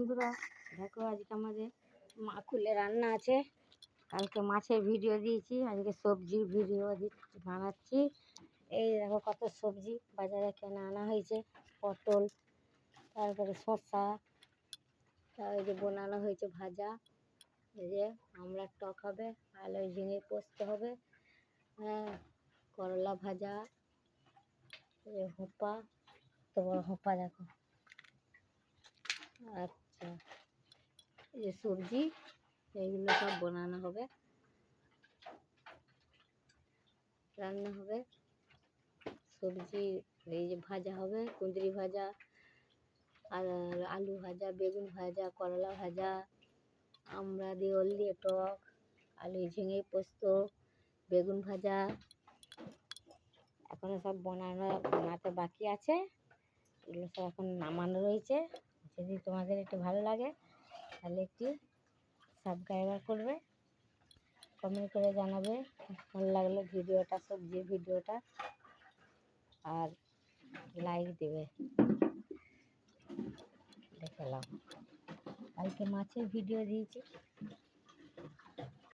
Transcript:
বন্ধুরা, দেখো আজকে আমাদের মাকুলে রান্না আছে। কালকে মাছের ভিডিও দিয়েছি, আজকে সবজির ভিডিও বানাচ্ছি। এই দেখো কত সবজি বাজারে কেনা আনা হয়েছে। পটল, তারপরে শসা, তার যে বানানো হয়েছে ভাজা। এই যে আমরা টক হবে, আলু ঝিঙে পোস্ত হবে, হ্যাঁ, করলা ভাজা, হোপা, তো বড় হোপা দেখো। আচ্ছা, এই যে সবজি, এইগুলো সব বানানো হবে, রান্না হবে। সবজি এই যে ভাজা হবে, কুঁদরি ভাজা, আর আলু ভাজা, বেগুন ভাজা, করলা ভাজা, আমরা দিয়ে ওল দিয়ে টক, আলু ঝিঙে পোস্ত, বেগুন ভাজা। এখনো সব বানাতে বাকি আছে। এগুলো সব এখন নামানো রয়েছে। যদি তোমাদের একটু ভালো লাগে তাহলে একটু সাবস্ক্রাইব করবে, কমেন্ট করে জানাবে ভালো লাগলে ভিডিওটা, সবজির ভিডিওটা, আর লাইক দেবে। দেখলাম কালকে মাছের ভিডিও দিয়েছি,